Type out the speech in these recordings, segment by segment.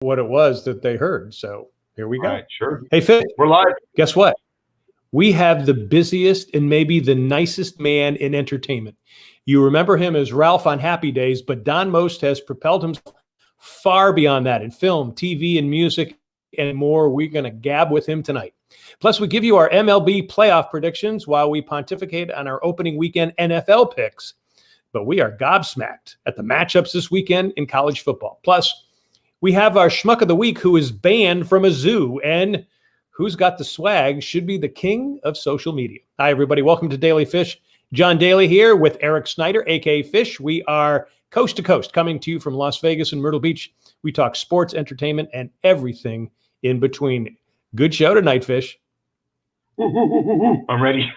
what it was that they heard. So here we go. All right, sure. Hey, Fish, we're live. Guess what? We have the busiest and maybe the nicest man in entertainment. You remember him as Ralph on Happy Days, but Don Most has propelled himself far beyond that in film, TV, and music and more. We're going to gab with him tonight. Plus, we give you our MLB playoff predictions while we pontificate on our opening weekend NFL picks. But we are gobsmacked at the matchups this weekend in college football. Plus, we have our schmuck of the week who is banned from a zoo and who's got the swag should be the king of social media. Hi, everybody. Welcome to Daily Fish. John Daly here with Eric Snyder, a.k.a. Fish. We are coast to coast coming to you from Las Vegas and Myrtle Beach. We talk sports, entertainment, and everything in between. Good show tonight, Fish. I'm ready.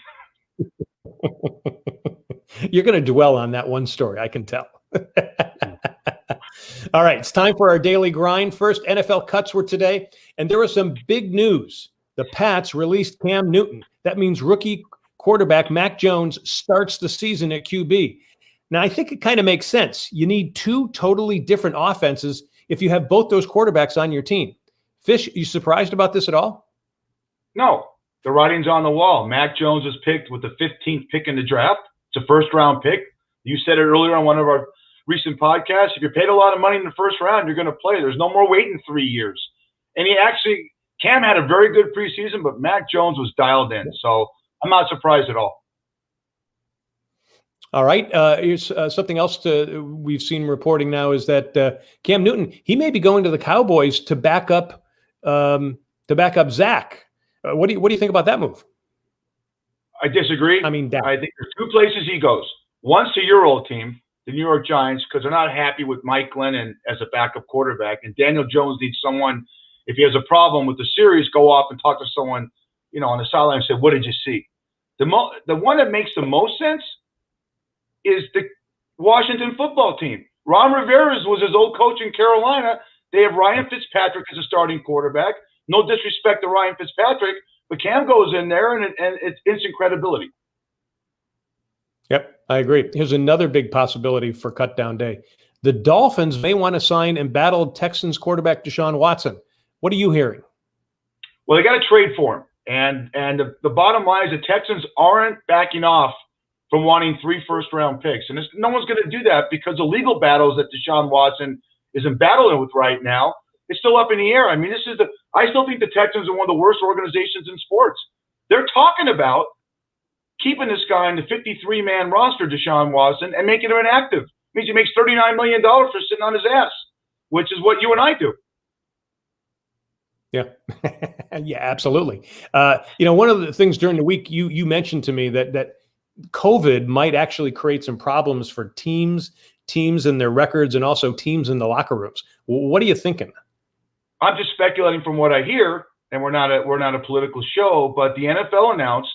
You're going to dwell on that one story, I can tell. All right, it's time for our daily grind. First, NFL cuts were today, and there was some big news. The Pats released Cam Newton. That means rookie quarterback Mac Jones starts the season at QB. Now, I think it kind of makes sense. You need two totally different offenses if you have both those quarterbacks on your team. Fish, you surprised about this at all? No, the writing's on the wall. Mac Jones was picked with the 15th pick in the draft. It's a first-round pick. You said it earlier on one of our recent podcasts. If you're paid a lot of money in the first round, you're going to play. There's no more waiting 3 years. And Cam had a very good preseason, but Mac Jones was dialed in. So I'm not surprised at all. All right. Here's something else we've seen reporting now is that Cam Newton, he may be going to the Cowboys to back up Zach. What do you think about that move? I disagree. I think there's two places he goes. One's to your old team, the New York Giants, because they're not happy with Mike Glennon as a backup quarterback. And Daniel Jones needs someone, if he has a problem with the series, go off and talk to someone, on the sideline and say, what did you see? The one that makes the most sense is the Washington football team. Ron Rivera was his old coach in Carolina. They have Ryan Fitzpatrick as a starting quarterback. No disrespect to Ryan Fitzpatrick, but Cam goes in there and it's instant credibility. Yep, I agree. Here's another big possibility for cut down day. The Dolphins may want to sign embattled Texans quarterback Deshaun Watson. What are you hearing? Well, they got to trade for him. And the bottom line is the Texans aren't backing off from wanting 3 first-round picks. And no one's going to do that because the legal battles that Deshaun Watson is battling with right now, it's still up in the air. I mean, I still think the Texans are one of the worst organizations in sports. They're talking about keeping this guy in the 53-man roster, Deshaun Watson, and making him inactive. It means he makes $39 million for sitting on his ass, which is what you and I do. Yeah, yeah, absolutely. One of the things during the week you mentioned to me that COVID might actually create some problems for teams and their records, and also teams in the locker rooms. What are you thinking? I'm just speculating from what I hear, and we're not a political show, but the NFL announced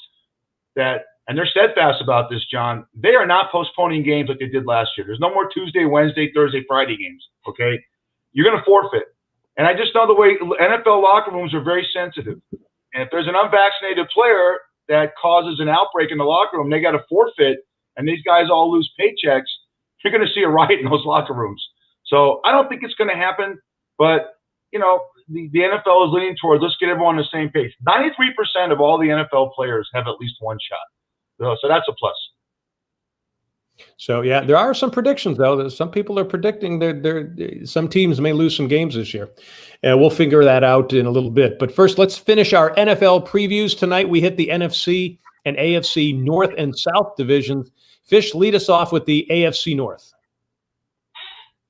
that, and they're steadfast about this, John. They are not postponing games like they did last year. There's no more Tuesday, Wednesday, Thursday, Friday games. Okay, you're going to forfeit. And I just know the way NFL locker rooms are very sensitive. And if there's an unvaccinated player that causes an outbreak in the locker room, they got to forfeit, and these guys all lose paychecks, you're going to see a riot in those locker rooms. So I don't think it's going to happen, but, the NFL is leaning towards let's get everyone on the same page. 93% of all the NFL players have at least one shot. So that's a plus. So, yeah, there are some predictions, though, that some people are predicting some teams may lose some games this year. We'll figure that out in a little bit. But first, let's finish our NFL previews. Tonight, we hit the NFC and AFC North and South divisions. Fish, lead us off with the AFC North.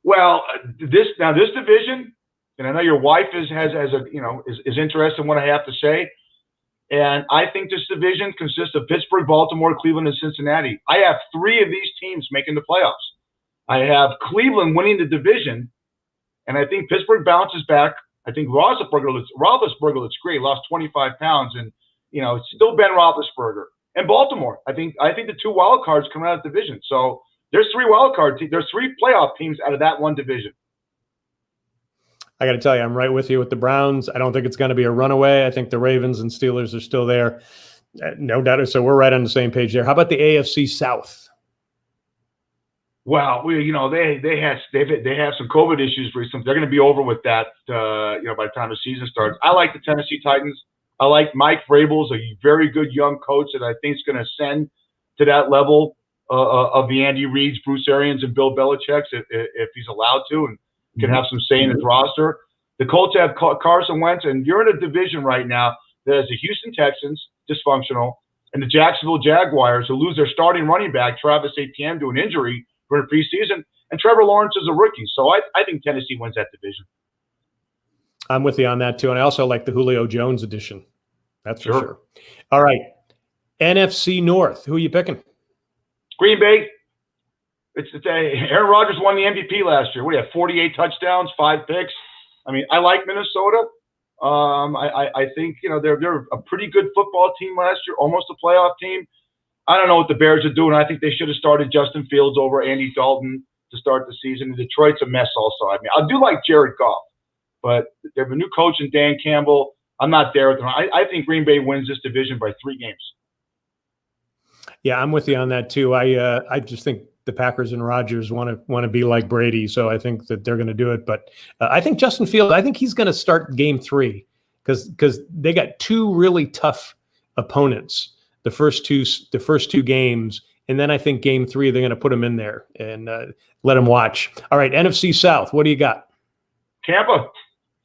Well, this division, and I know your wife is interested in what I have to say. And I think this division consists of Pittsburgh, Baltimore, Cleveland, and Cincinnati. I have 3 of these teams making the playoffs. I have Cleveland winning the division, and I think Pittsburgh bounces back. I think Roethlisberger looks great, lost 25 pounds, and it's still Ben Roethlisberger. And Baltimore, I think the 2 wild cards come out of the division. So there's 3 wild card teams. There's 3 playoff teams out of that one division. I got to tell you, I'm right with you with the Browns. I don't think it's going to be a runaway. I think the Ravens and Steelers are still there. No doubt. So we're right on the same page there. How about the AFC South? Well, they have some COVID issues recently. They're going to be over with that, by the time the season starts. I like the Tennessee Titans. I like Mike Vrabel's a very good young coach that I think is going to ascend to that level of the Andy Reids, Bruce Arians, and Bill Belichick's if he's allowed to and can have some say in his roster. The Colts have Carson Wentz, and you're in a division right now that has the Houston Texans, dysfunctional, and the Jacksonville Jaguars, who lose their starting running back, Travis Etienne, to an injury for the preseason, and Trevor Lawrence is a rookie. So I think Tennessee wins that division. I'm with you on that too. And I also like the Julio Jones edition. That's for sure. All right. NFC North. Who are you picking? Green Bay. Aaron Rodgers won the MVP last year. What do you have? 48 touchdowns, 5 picks. I mean, I like Minnesota. I think, they're a pretty good football team last year, almost a playoff team. I don't know what the Bears are doing. I think they should have started Justin Fields over Andy Dalton to start the season. Detroit's a mess also. I mean, I do like Jared Goff, but they have a new coach in Dan Campbell. I'm not there with them. I think Green Bay wins this division by 3 games. Yeah, I'm with you on that too. I just think the Packers and Rodgers want to be like Brady, so I think that they're going to do it. But I think Justin Fields, I think he's going to start Game 3 because they got 2 really tough opponents the first two games, and then I think Game 3 they're going to put him in there and let him watch. All right, NFC South, what do you got? Tampa,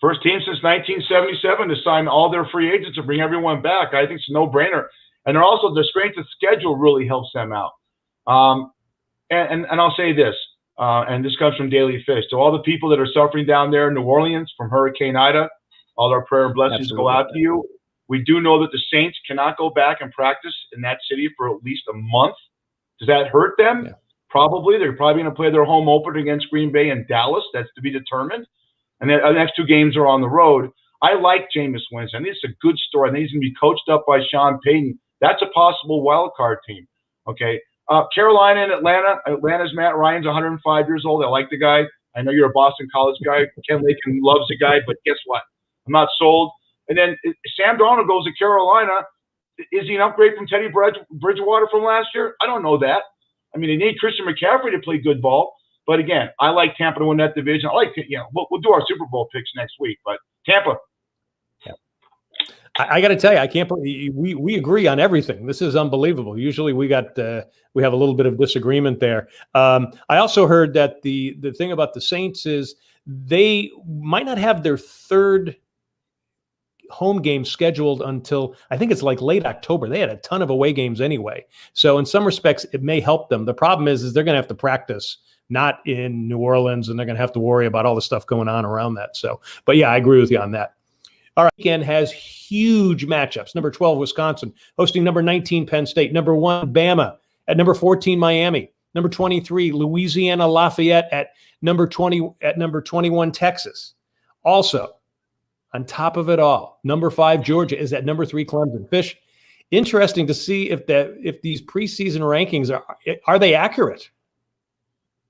first team since 1977 to sign all their free agents and bring everyone back. I think it's a no-brainer, and they're also the strength of schedule really helps them out. And I'll say this, and this comes from Daly Fish. To all the people that are suffering down there in New Orleans from Hurricane Ida, all our prayer and blessings go out to you. We do know that the Saints cannot go back and practice in that city for at least a month. Does that hurt them? Yeah. Probably. They're probably going to play their home opener against Green Bay and Dallas. That's to be determined. And then the next 2 games are on the road. I like Jameis Winston. I think it's a good story. I think he's going to be coached up by Sean Payton. That's a possible wild card team. Okay. Carolina and Atlanta. Atlanta's Matt Ryan's 105 years old. I like the guy. I know you're a Boston College guy. Ken Lakin loves the guy, but guess what? I'm not sold. And then Sam Darnold goes to Carolina. Is he an upgrade from Teddy Bridgewater from last year? I don't know that. I mean, they need Christian McCaffrey to play good ball. But again, I like Tampa to win that division. I like, we'll do our Super Bowl picks next week. But Tampa. Yeah. I got to tell you, I can't believe we agree on everything. This is unbelievable. Usually we have a little bit of disagreement there. I also heard that the thing about the Saints is they might not have their 3rd home game scheduled until I think it's like late October. They had a ton of away games anyway. So in some respects, it may help them. The problem is they're going to have to practice not in New Orleans, and they're going to have to worry about all the stuff going on around that. So, but yeah, I agree with you on that. All right, weekend has huge matchups. Number 12, Wisconsin, hosting number 19, Penn State. Number 1, Bama. At number 14, Miami. Number 23, Louisiana Lafayette. At number 21, Texas. Also, on top of it all, number 5, Georgia is at number 3, Clemson. Fish, interesting to see if these preseason rankings are they accurate?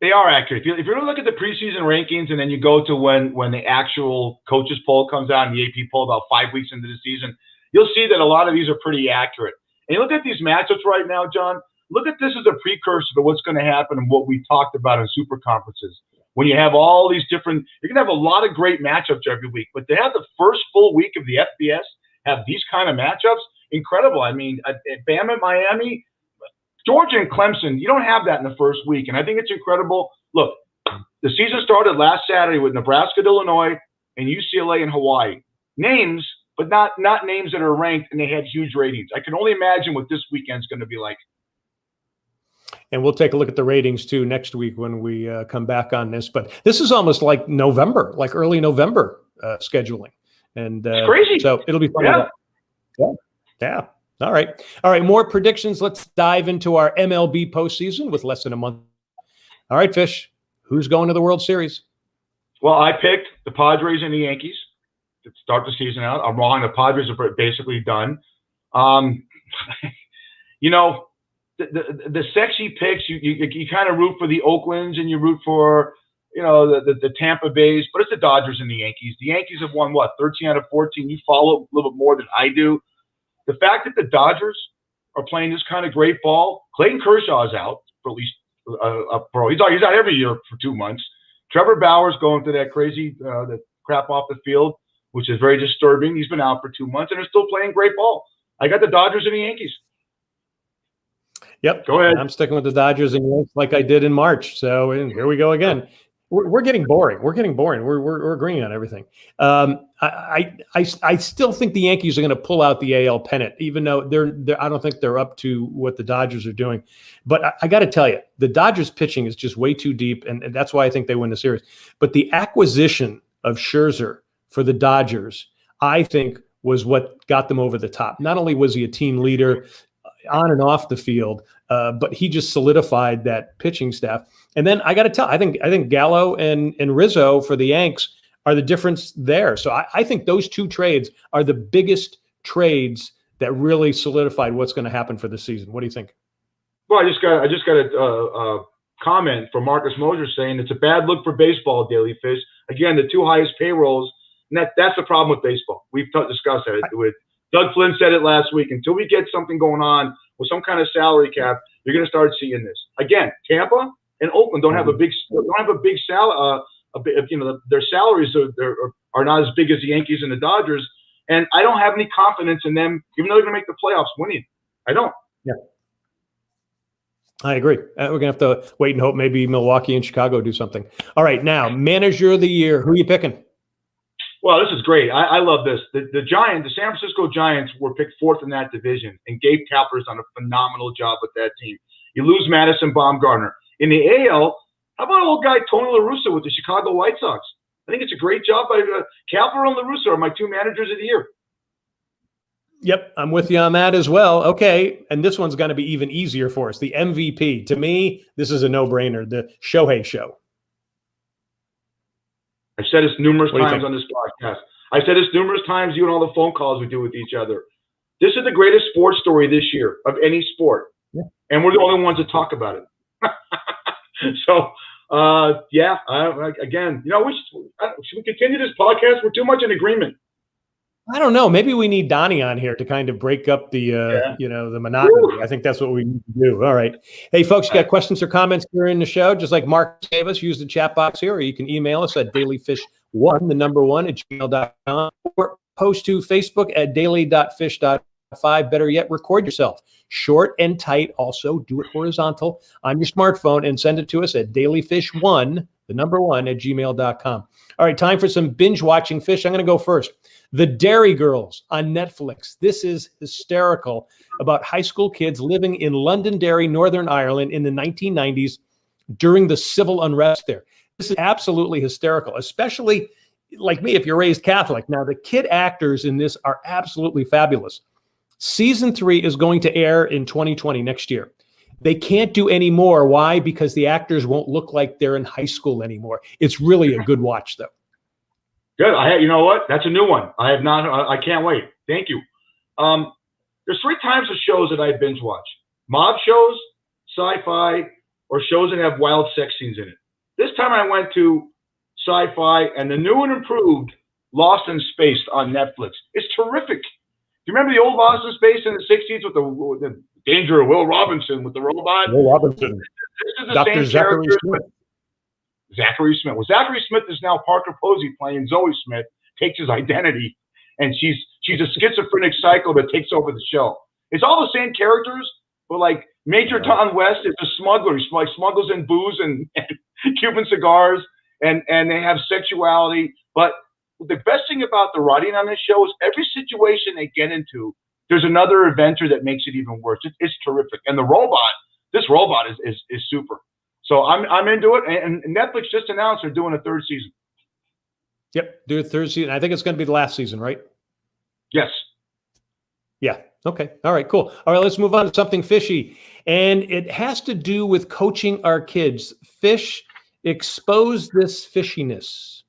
They are accurate. If you look at the preseason rankings and then you go to when the actual coaches poll comes out and the AP poll about 5 weeks into the season, you'll see that a lot of these are pretty accurate. And you look at these matchups right now, John, look at this as a precursor to what's going to happen and what we talked about in super conferences. When you have all these different, you're going to have a lot of great matchups every week, but to have the first full week of the FBS have these kind of matchups, incredible. I mean, Bama, Miami, Georgia and Clemson, you don't have that in the first week, and I think it's incredible. Look, the season started last Saturday with Nebraska, Illinois, and UCLA and Hawaii. Names, but not names that are ranked, and they had huge ratings. I can only imagine what this weekend's going to be like. And we'll take a look at the ratings, too, next week when we come back on this. But this is almost like November, like early November scheduling. And it's crazy. So it'll be fun. Yeah. All right. More predictions. Let's dive into our MLB postseason with less than a month. All right, Fish, who's going to the World Series? Well, I picked the Padres and the Yankees to start the season out. I'm wrong. The Padres are basically done. The sexy picks, you kind of root for the Oaklands and you root for, the Tampa Bays, but it's the Dodgers and the Yankees. The Yankees have won, 13 out of 14. You follow a little bit more than I do. The fact that the Dodgers are playing this kind of great ball, Clayton Kershaw is out for at least a pro. He's out every year for 2 months. Trevor Bauer's going through that crazy the crap off the field, which is very disturbing. He's been out for 2 months, and they're still playing great ball. I got the Dodgers and the Yankees. Yep. Go ahead. I'm sticking with the Dodgers and Yankees like I did in March. So here we go again. We're getting boring. We're getting boring. We're agreeing on everything. I still think the Yankees are going to pull out the AL pennant, even though they're I don't think they're up to what the Dodgers are doing. But I got to tell you, the Dodgers pitching is just way too deep, and that's why I think they win the series. But the acquisition of Scherzer for the Dodgers, I think, was what got them over the top. Not only was he a team leader on and off the field, but he just solidified that pitching staff. And then I got to tell, I think Gallo and Rizzo for the Yanks are the difference there. So I think those two trades are the biggest trades that really solidified what's going to happen for the season. What do you think? Well, I just got a comment from Marcus Mosier saying it's a bad look for baseball, Daily Fish. Again, the two highest payrolls, and that's the problem with baseball. We've discussed that with Doug Flynn said it last week. Until we get something going on with some kind of salary cap, you're going to start seeing this again. Tampa and Oakland don't have a big salary. Their salaries are not as big as the Yankees and the Dodgers, and I don't have any confidence in them, even though they're going to make the playoffs, winning. I don't. Yeah, I agree. We're going to have to wait and hope maybe Milwaukee and Chicago do something. All right, now manager of the year. Who are you picking? Well, this is great. I love this. The Giants, the San Francisco Giants, were picked fourth in that division, and Gabe Kapler's done a phenomenal job with that team. You lose Madison Bumgarner. In the AL, how about old guy Tony La Russa with the Chicago White Sox? I think it's a great job by Kapler and La Russa are my two managers of the year. Yep, I'm with you on that as well. Okay, and this one's going to be even easier for us. The MVP. To me, this is a no-brainer. The Shohei Show. I've said this numerous times on this podcast. I've said this numerous times, you and all the phone calls we do with each other. This is the greatest sports story this year of any sport. Yeah. And we're the only ones that talk about it. So, again, should we continue this podcast? We're too much in agreement. I don't know. Maybe we need Donnie on here to kind of break up the, the monotony. Woo. I think that's what we need to do. All right. Hey, folks, you got questions or comments during the show? Just like Mark gave us, use the chat box here, or you can email us at dailyfish1, the number 1 at gmail.com, or post to Facebook at daily.fish.5. Better yet, record yourself. Short and tight. Also, do it horizontal on your smartphone and send it to us at dailyfish1, the number 1 at gmail.com. All right, time for some binge watching fish. I'm going to go first. The Dairy Girls on Netflix. This is hysterical about high school kids living in Londonderry, Northern Ireland in the 1990s during the civil unrest there. This is absolutely hysterical, especially like me if you're raised Catholic. Now, the kid actors in this are absolutely fabulous. Season 3 is going to air in 2020, next year. They can't do any more. Why? Because the actors won't look like they're in high school anymore. It's really a good watch, though. Good. You know what? That's a new one. I have not. I can't wait. Thank you. There's 3 types of shows that I binge watch: mob shows, sci-fi, or shows that have wild sex scenes in it. This time I went to sci-fi and the new and improved Lost in Space on Netflix. It's terrific. Do you remember the old Lost in Space in the 60s with the danger of Will Robinson with the robot? Will Robinson. This is the Dr. same Zachary character. Smith. Zachary Smith. Well, Zachary Smith is now Parker Posey playing Zoe Smith, takes his identity, and she's a schizophrenic psycho that takes over the show. It's all the same characters, but like Major Don West is a smuggler. He smuggles in booze and Cuban cigars, and they have sexuality. But the best thing about the writing on this show is every situation they get into, there's another adventure that makes it even worse. It's terrific. And this robot is super. So I'm into it, and Netflix just announced they're doing a 3rd season. Yep, do a 3rd season. I think it's going to be the last season, right? Yes. Yeah. Okay. All right, cool. All right, let's move on to something fishy. And it has to do with coaching our kids. Fish, expose this fishiness.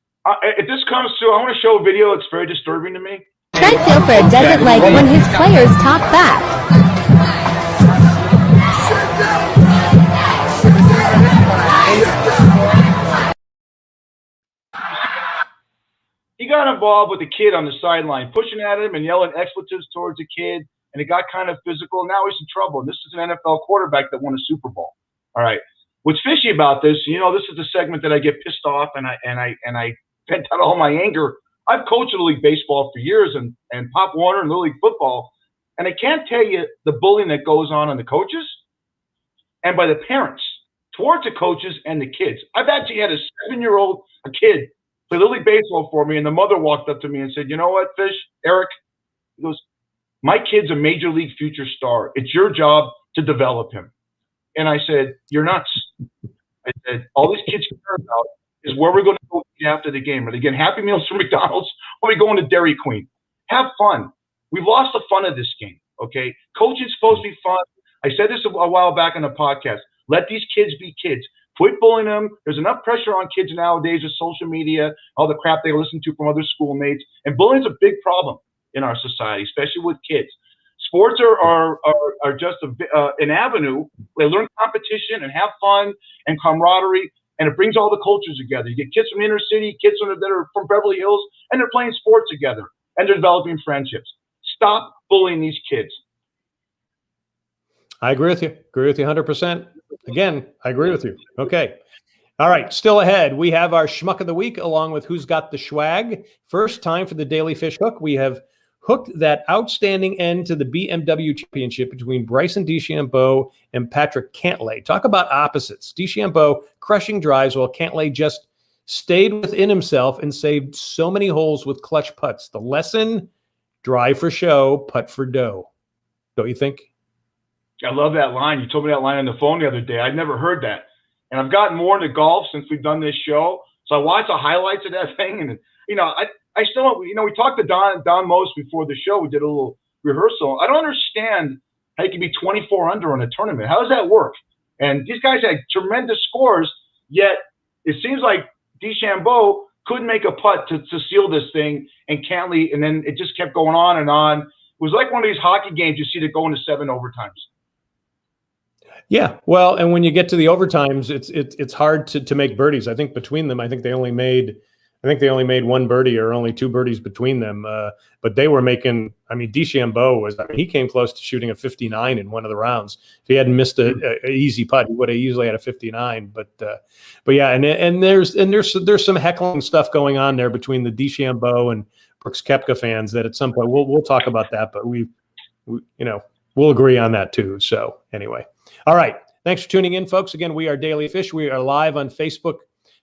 If this comes to, I want to show a video that's very disturbing to me. Trent Dilfer doesn't like when his players talk back. He got involved with the kid on the sideline, pushing at him and yelling expletives towards the kid, and it got kind of physical. Now he's in trouble. And this is an NFL quarterback that won a Super Bowl. All right. what's fishy about this, this is the segment that I get pissed off and I vent out all my anger. I've coached Little League baseball for years and Pop Warner and Little League football, and I can't tell you the bullying that goes on the coaches and by the parents towards the coaches and the kids. I've actually had a 7-year-old kid play Little League baseball for me, and the mother walked up to me and said, "You know what, Fish, Eric?" He goes, "My kid's a major league future star. It's your job to develop him." And I said, "You're nuts." I said, "All these kids care about is where we're going to go eat after the game. Are they getting Happy Meals from McDonald's or are we going to Dairy Queen? Have fun." We've lost the fun of this game, okay? Coaching's supposed to be fun. I said this a while back on the podcast. Let these kids be kids. Quit bullying them. There's enough pressure on kids nowadays with social media, all the crap they listen to from other schoolmates. And bullying's a big problem in our society, especially with kids. Sports are just an avenue where they learn competition and have fun and camaraderie, and it brings all the cultures together. You get kids from inner city, kids that are from Beverly Hills, and they're playing sports together, and they're developing friendships. Stop bullying these kids. I agree with you. Agree with you 100%. Again, I agree with you. Okay. All right. Still ahead, we have our Schmuck of the Week along with Who's Got the Schwag. First time for the Daily Fish Hook. We have hooked that outstanding end to the BMW Championship between Bryson DeChambeau and Patrick Cantlay. Talk about opposites. DeChambeau crushing drives while Cantlay just stayed within himself and saved so many holes with clutch putts. The lesson, drive for show, putt for dough. Don't you think? I love that line. You told me that line on the phone the other day. I'd never heard that. And I've gotten more into golf since we've done this show. So I watched the highlights of that thing. And, I still don't, we talked to Don Most before the show. We did a little rehearsal. I don't understand how you can be 24 under in a tournament. How does that work? And these guys had tremendous scores, yet it seems like DeChambeau couldn't make a putt to seal this thing, and Cantlay, and then it just kept going on and on. It was like one of these hockey games you see that go into 7 overtimes. Yeah, well, and when you get to the overtimes, it's hard to make birdies. I think between them, I think they only made one birdie or only 2 birdies between them. But they were making. I mean, DeChambeau he came close to shooting a 59 in one of the rounds. If he hadn't missed a easy putt, he would have easily had a 59. But yeah, and there's some heckling stuff going on there between the DeChambeau and Brooks Koepka fans that at some point we'll talk about that. But we'll agree on that too. So anyway. All right. Thanks for tuning in, folks. Again, we are Daily Fish. We are live on Facebook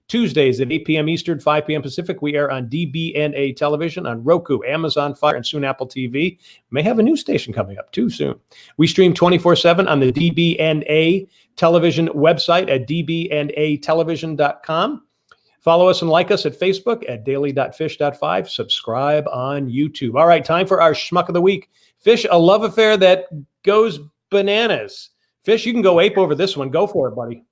Tuesdays at 8 p.m. Eastern, 5 p.m. Pacific. We are on DBNA television, on Roku, Amazon Fire, and soon Apple TV. May have a new station coming up too soon. We stream 24/7 on the DBNA television website at dbnatelevision.com. Follow us and like us at Facebook at daily.fish.5. Subscribe on YouTube. All right, time for our Schmuck of the Week. Fish, a love affair that goes bananas. Fish, you can go ape over this one. Go for it, buddy.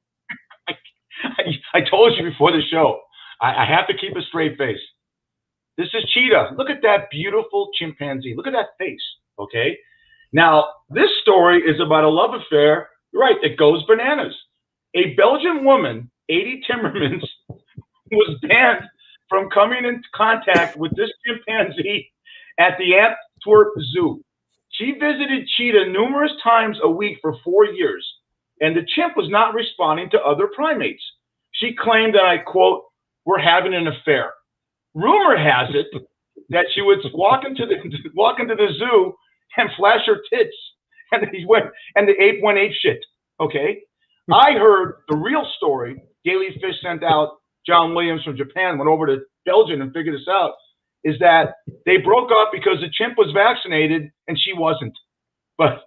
I told you before the show, I have to keep a straight face. This is Cheetah. Look at that beautiful chimpanzee. Look at that face, okay? Now, this story is about a love affair, right, it goes bananas. A Belgian woman, 80 Timmermans, was banned from coming into contact with this chimpanzee at the Antwerp Zoo. She visited Cheetah numerous times a week for 4 years, and the chimp was not responding to other primates. She claimed that, I quote, "We're having an affair." Rumor has it that she would walk into the zoo and flash her tits, and the ape went ape shit. Okay, I heard the real story. Daily Fish sent out. John Williams from Japan went over to Belgium and figured this out. Is that they broke up because the chimp was vaccinated and she wasn't. But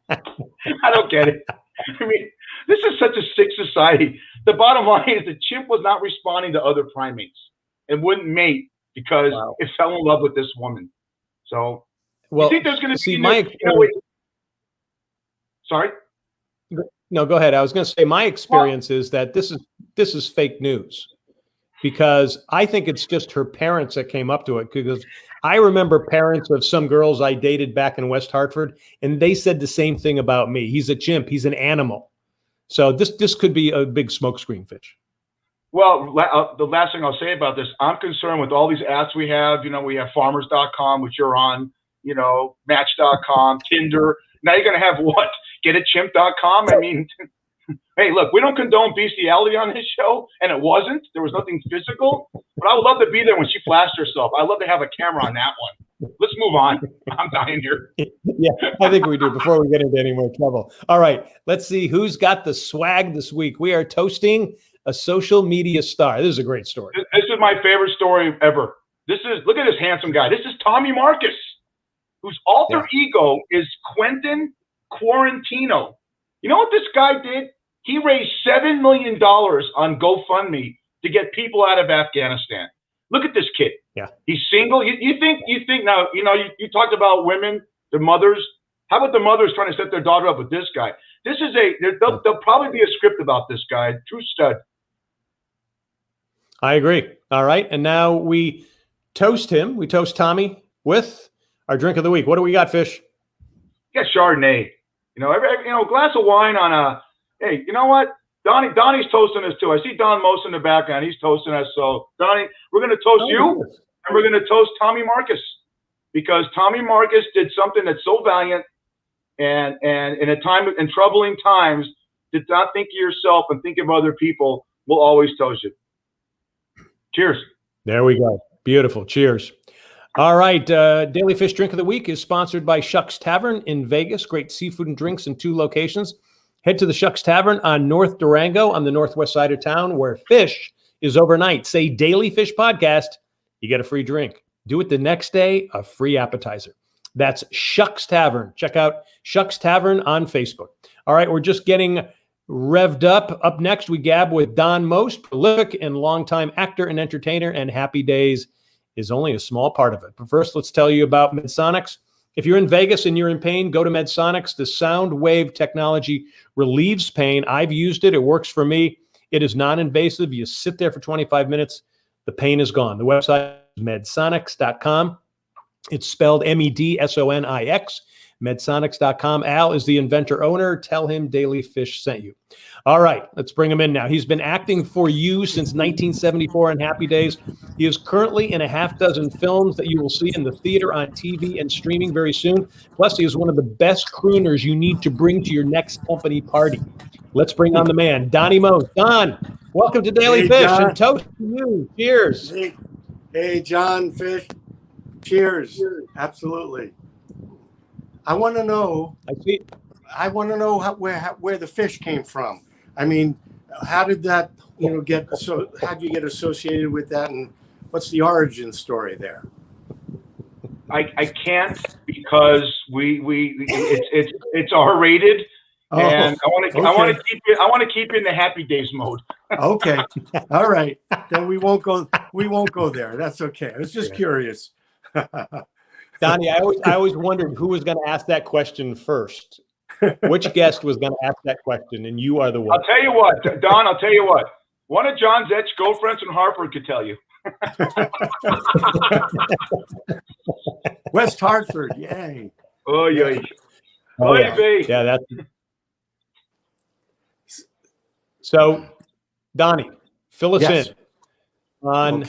I don't get it. I mean, this is such a sick society. The bottom line is the chimp was not responding to other primates and wouldn't mate because it fell in love with this woman. So, you think there's going to be sorry? No, go ahead. I was going to say my experience is that this is fake news. Because I think it's just her parents that came up to it. Because I remember parents of some girls I dated back in West Hartford, and they said the same thing about me. He's a chimp. He's an animal. So this could be a big smokescreen, Fish. Well, the last thing I'll say about this, I'm concerned with all these apps we have. We have farmers.com, which you're on, Match.com, Tinder. Now you're going to have what? Getachimp.com? I mean, Hey, look, we don't condone bestiality on this show, and it wasn't. There was nothing physical, but I would love to be there when she flashed herself. I'd love to have a camera on that one. Let's move on. I'm dying here. Yeah, I think we do before we get into any more trouble. All right, let's see who's got the swag this week. We are toasting a social media star. This is a great story. This is my favorite story ever. Look at this handsome guy. This is Tommy Marcus, whose alter ego is Quentin Quarantino. You know what this guy did? He raised $7 million on GoFundMe to get people out of Afghanistan. Look at this kid. Yeah. He's single. You think now, you talked about women, the mothers. How about the mothers trying to set their daughter up with this guy? There'll probably be a script about this guy. True stud. I agree. All right. And now we toast him. We toast Tommy with our drink of the week. What do we got, Fish? You got Chardonnay. A glass of wine on a, hey, you know what? Donnie's toasting us too. I see Don Most in the background. He's toasting us. So, Donnie, we're going to toast you, and we're going to toast Tommy Marcus, because Tommy Marcus did something that's so valiant, and in troubling times, did not think of yourself and think of other people. We'll always toast you. Cheers. There we go. Beautiful. Cheers. All right. Daily Fish Drink of the Week is sponsored by Shucks Tavern in Vegas. Great seafood and drinks in 2 locations. Head to the Shucks Tavern on North Durango on the northwest side of town, where fish is overnight. Say Daily Fish Podcast, you get a free drink. Do it the next day, a free appetizer. That's Shucks Tavern. Check out Shucks Tavern on Facebook. All right, we're just getting revved up. Up next, we gab with Don Most, prolific and longtime actor and entertainer, and Happy Days is only a small part of it. But first, let's tell you about MedSonics. If you're in Vegas and you're in pain, go to MedSonics. The sound wave technology relieves pain. I've used it. It works for me. It is non-invasive. You sit there for 25 minutes. The pain is gone. The website is medsonics.com. It's spelled MEDSONIX, medsonics.com. Al is the inventor owner. Tell him Daily Fish sent you. All right, let's bring him in now. He's been acting for you since 1974 on Happy Days. He is currently in a half dozen films that you will see in the theater, on TV, and streaming very soon. Plus, he is one of the best crooners you need to bring to your next company party. Let's bring on the man, Donnie Most. Don, welcome to Daily Fish, John. and toast to you. Cheers. Hey, John Fish. Cheers. Absolutely. I want to know where the fish came from. I mean, how did that, how'd you get associated with that, and what's the origin story there? I can't, because it's R-rated, and I want to keep you in the Happy Days mode. Okay. All right. Then we won't go there. That's okay. I was just curious. Donnie, I always wondered who was going to ask that question first. Which guest was going to ask that question, and you are the one. I'll tell you what, Don, one of John's ex-girlfriends in Hartford could tell you. West Hartford, yay. Oh, yeah. Oh, yeah, that's so. Donnie, fill us in on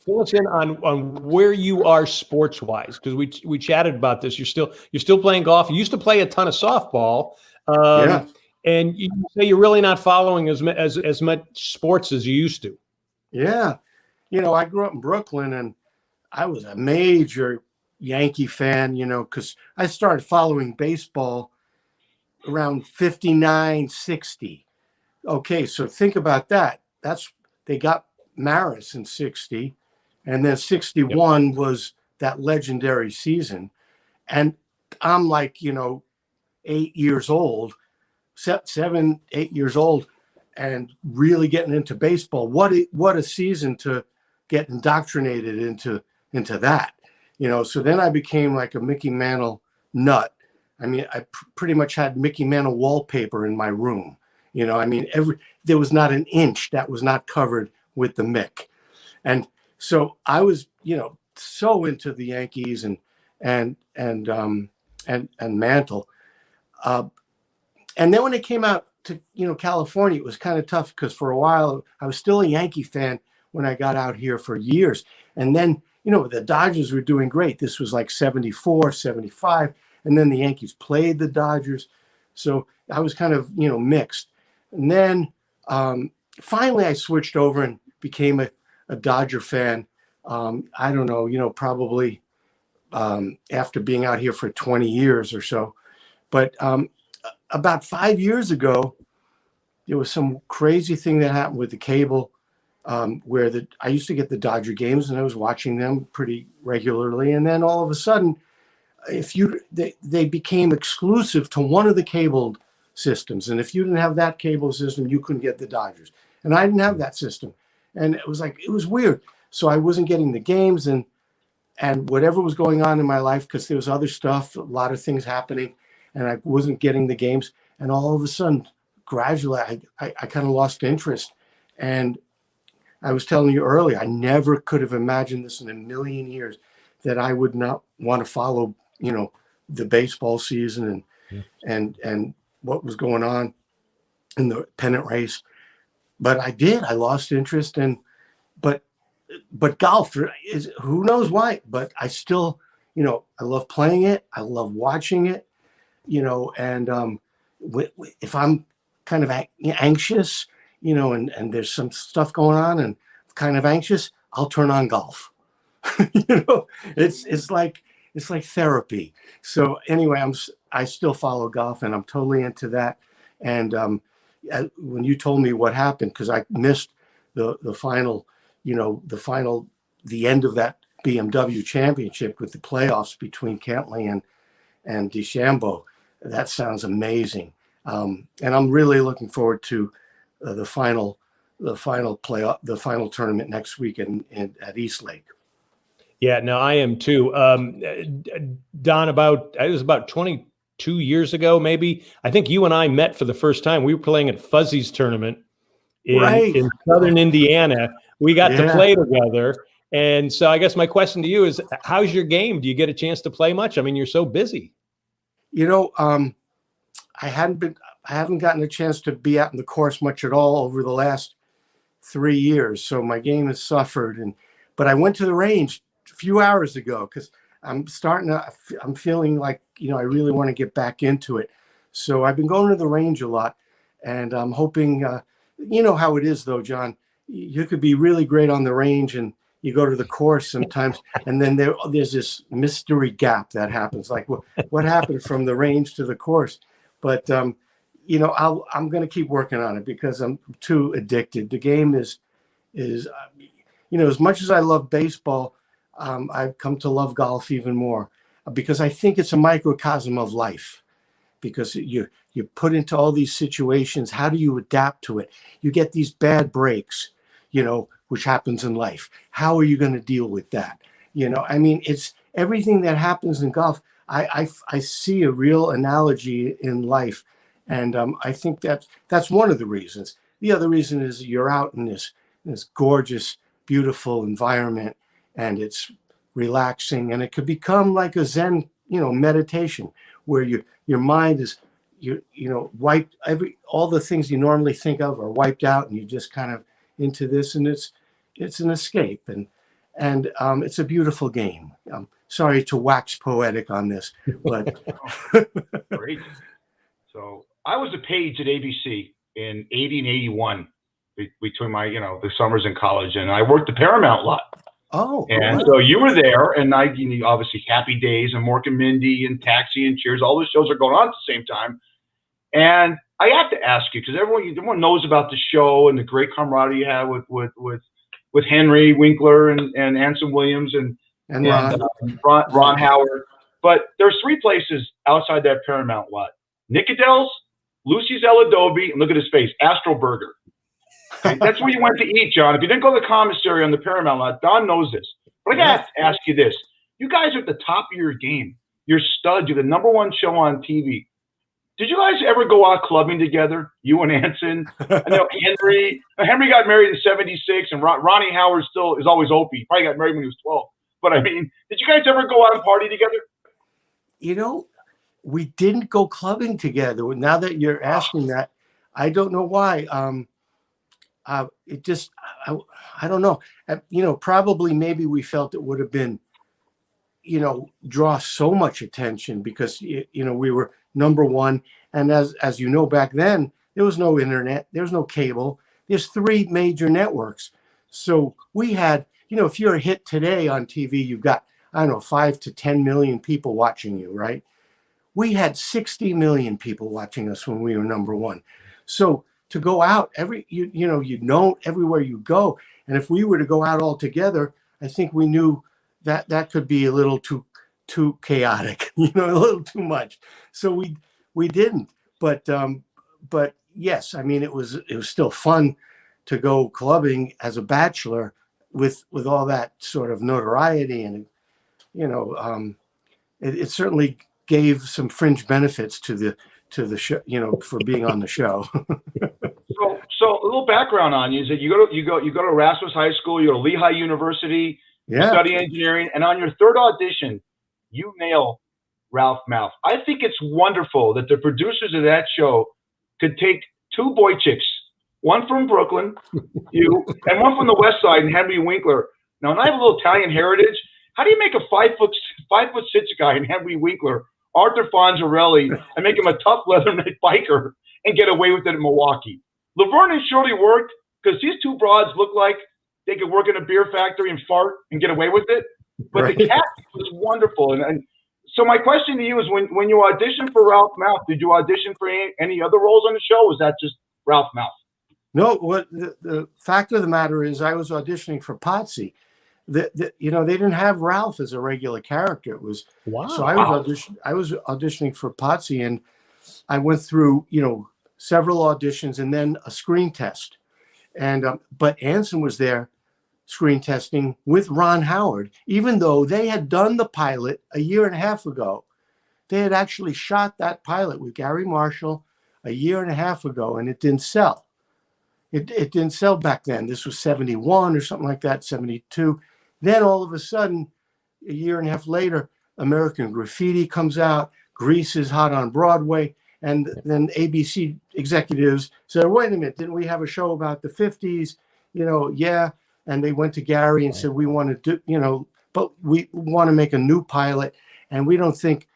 Fill us in on where you are sports wise, because we chatted about this. You're still playing golf. You used to play a ton of softball, and you say you're really not following as much sports as you used to. Yeah, I grew up in Brooklyn, and I was a major Yankee fan. Because I started following baseball around 59, 60. Okay, so think about that. They got Maris in 60. And then 61 was that legendary season. And I'm like, 8 years old, 7, 8 years old, and really getting into baseball. What a season to get indoctrinated into that. So then I became like a Mickey Mantle nut. I mean, I pretty much had Mickey Mantle wallpaper in my room. There was not an inch that was not covered with the Mick. And so I was, so into the Yankees and Mantle. And then when it came out to, California, it was kind of tough, because for a while I was still a Yankee fan when I got out here for years. And then, the Dodgers were doing great. This was like 74, 75. And then the Yankees played the Dodgers. So I was kind of, mixed. And then finally I switched over and became a Dodger fan. I don't know, probably after being out here for 20 years or so. But about 5 years ago, there was some crazy thing that happened with the cable, where I used to get the Dodger games and I was watching them pretty regularly. And then all of a sudden, they became exclusive to one of the cable systems. And if you didn't have that cable system, you couldn't get the Dodgers. And I didn't have that system. And it was weird. So I wasn't getting the games and whatever was going on in my life, because there was other stuff, a lot of things happening, and I wasn't getting the games. And all of a sudden, gradually, I kind of lost interest. And I was telling you earlier, I never could have imagined this in a million years, that I would not want to follow, the baseball season and what was going on in the pennant race. But I did. I lost interest, but golf is, who knows why, but I still, I love playing it. I love watching it, and if I'm kind of anxious, and there's some stuff going on and kind of anxious, I'll turn on golf. It's like therapy. So anyway, I still follow golf and I'm totally into that. And when you told me what happened, because I missed the final, the end of that BMW championship with the playoffs between Cantley and DeChambeau, that sounds amazing. And I'm really looking forward to the final playoff, the final tournament next week at East Lake. Yeah, no, I am too. Don, it was about 22 years ago, maybe. I think you and I met for the first time. We were playing at Fuzzy's tournament in Southern Indiana. We got to play together. And so I guess my question to you is, how's your game? Do you get a chance to play much? I mean, you're so busy. I haven't gotten a chance to be out in the course much at all over the last 3 years. So my game has suffered. But I went to the range a few hours ago because I'm feeling like, I really want to get back into it. So I've been going to the range a lot, and I'm hoping, how it is though, John, you could be really great on the range and you go to the course sometimes, and then there's this mystery gap that happens. Like what happened from the range to the course? But, I'm going to keep working on it because I'm too addicted. The game is, as much as I love baseball, I've come to love golf even more because I think it's a microcosm of life. Because you're put into all these situations. How do you adapt to it? You get these bad breaks, which happens in life. How are you going to deal with that? It's everything that happens in golf. I see a real analogy in life. And I think that's one of the reasons. The other reason is you're out in this gorgeous, beautiful environment, and it's relaxing, and it could become like a Zen, meditation, where your mind is, wiped. All the things you normally think of are wiped out, and you just kind of into this, and it's an escape, and it's a beautiful game. I'm sorry to wax poetic on this, but great. So I was a page at ABC in 80 and 81 between my, the summers in college, and I worked the Paramount lot. Oh, and so you were there, and obviously Happy Days and Mork and Mindy and Taxi and Cheers, all those shows are going on at the same time. And I have to ask you, because everyone knows about the show and the great camaraderie you have with Henry Winkler and Anson Williams and Ron Howard. But there's 3 places outside that Paramount lot: Nicodell's, Lucy's El Adobe, and look at his face, Astro Burger. Okay? That's where you went to eat, John. If you didn't go to the commissary on the Paramount lot, Don knows this. But I got to ask you this. You guys are at the top of your game. You're studs. You're the #1 show on TV. Did you guys ever go out clubbing together, you and Anson? I know Henry got married in '76, and Ronnie Howard still is always Opie. He probably got married when he was 12. But did you guys ever go out and party together? We didn't go clubbing together. Now that you're asking that, I don't know why. It just, I don't know. Probably maybe we felt it would have been, draw so much attention because, we were #1. And as you know, back then, There was no internet. There was no cable. There's 3 major networks. So we had, if you're a hit today on TV, you've got, I don't know, 5 to 10 million people watching you, right? We had 60 million people watching us when we were number 1. So to go out everywhere you go. And if we were to go out all together, I think we knew that that could be a little too chaotic, a little too much. So we didn't. But yes, I mean, it was still fun to go clubbing as a bachelor with all that sort of notoriety, and it certainly gave some fringe benefits to the show, for being on the show. So a little background on you is that you go to Erasmus High School, you go to Lehigh University, you study engineering, and on your 3rd audition, you nail Ralph Malph. I think it's wonderful that the producers of that show could take 2 boy chicks, one from Brooklyn, you, and one from the West Side, and Henry Winkler. Now, and I have a little Italian heritage. How do you make a 5'6" guy in Henry Winkler, Arthur Fonzarelli, and make him a tough Leatherneck biker and get away with it in Milwaukee? Laverne and Shirley worked because these 2 broads look like they could work in a beer factory and fart and get away with it. But the cast was wonderful. And so my question to you is, when you auditioned for Ralph Malph, did you audition for any other roles on the show? Or was that just Ralph Malph? No, what the fact of the matter is, I was auditioning for Potsy. They didn't have Ralph as a regular character. It was So I was auditioning for Potsy, and I went through several auditions and then a screen test. And but Anson was there screen testing with Ron Howard, even though they had done the pilot a year and a half ago. They had actually shot that pilot with Gary Marshall a year and a half ago, and it didn't sell. It didn't sell back then. This was 71 or something like that, 72. Then all of a sudden, a year and a half later, American Graffiti comes out, Grease is hot on Broadway, and then ABC executives said, wait a minute, didn't we have a show about the 50s? Yeah. And they went to Gary and said, we want to do, but we want to make a new pilot, and we don't think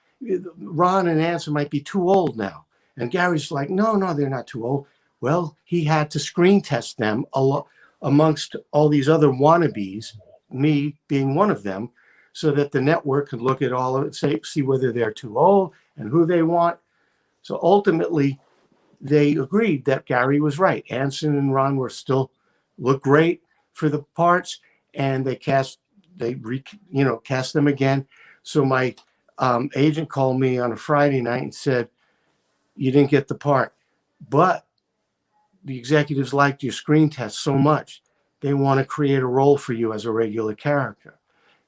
Ron and Anson might be too old now. And Gary's like, no, they're not too old. Well, he had to screen test them amongst all these other wannabes, me being one of them, so that the network could look at all of it, see whether they're too old and who they want. So ultimately, they agreed that Gary was right. Anson and Ron looked great for the parts, and they cast them again. So my agent called me on a Friday night and said, you didn't get the part, but the executives liked your screen test so much, they want to create a role for you as a regular character.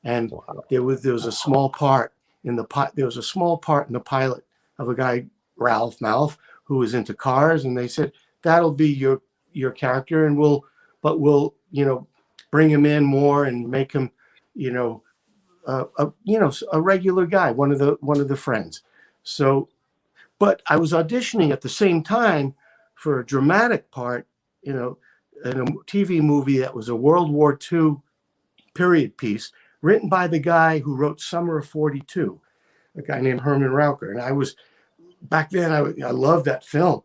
And there was a small part in the pilot of a guy, Ralph Malph, who was into cars, and they said that'll be your character, and we'll bring him in more and make him a regular guy, one of the friends. So, but I was auditioning at the same time for a dramatic part, in a TV movie that was a World War II period piece, written by the guy who wrote Summer of 42, a guy named Herman Raucher. And I was, back then, I loved that film.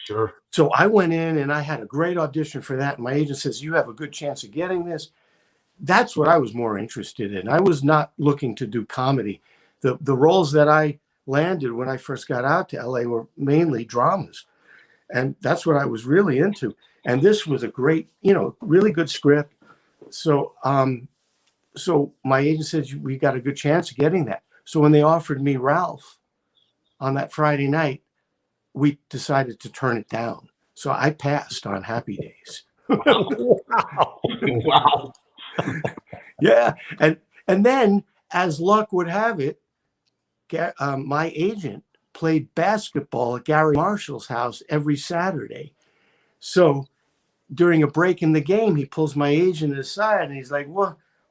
Sure. So I went in and I had a great audition for that. And my agent says, you have a good chance of getting this. That's what I was more interested in. I was not looking to do comedy. The roles that I landed when I first got out to LA were mainly dramas. And that's what I was really into. And this was a great, really good script. So so my agent said, we got a good chance of getting that. So when they offered me Ralph on that Friday night, we decided to turn it down. So I passed on Happy Days. Wow. Yeah. And then, as luck would have it, my agent played basketball at Gary Marshall's house every Saturday. So during a break in the game, he pulls my agent aside and he's like,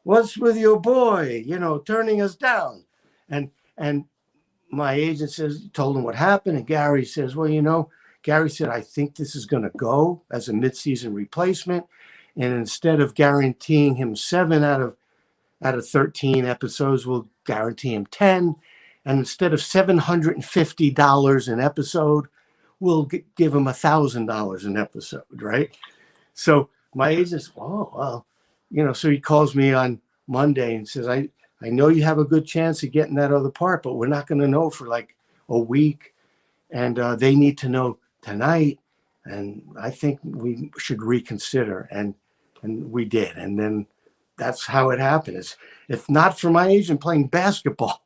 what's with your boy, turning us down? And my agent told him what happened. And Gary says, Gary said, I think this is going to go as a midseason replacement. And instead of guaranteeing him 7 out of 13 episodes, we'll guarantee him 10. And instead of $750 an episode, we'll give him $1,000 an episode, right? So my agent's, oh, well, you know, so he calls me on Monday and says, I know you have a good chance of getting that other part, but we're not going to know for like a week. And they need to know tonight. And I think we should reconsider. And we did. And then that's how it happened. If not for my agent playing basketball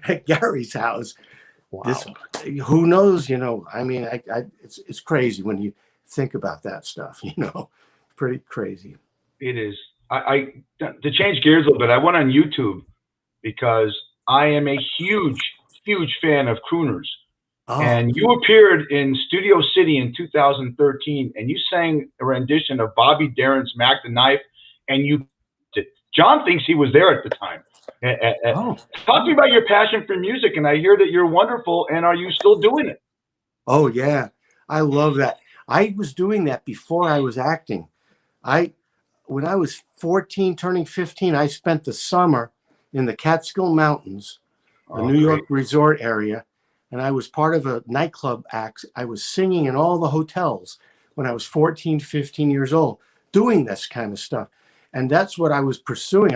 at Gary's house, Wow. Who knows, you know, I mean, it's crazy when you think about that stuff, you know, pretty crazy. It is. To change gears a little bit, I went on YouTube because I am a huge, huge fan of crooners. Oh, And you appeared in Studio City in 2013, and you sang a rendition of Bobby Darin's "Mac the Knife," and you did. John thinks he was there at the time. oh, Talk to me about your passion for music, and I hear that you're wonderful, and are you still doing it? oh yeah. I love that. I was doing that before I was acting. When I was 14, turning 15, I spent the summer in the Catskill Mountains, the New York resort area. And I was part of a nightclub act. I was singing in all the hotels when I was 14, 15 years old, doing this kind of stuff. And that's what I was pursuing.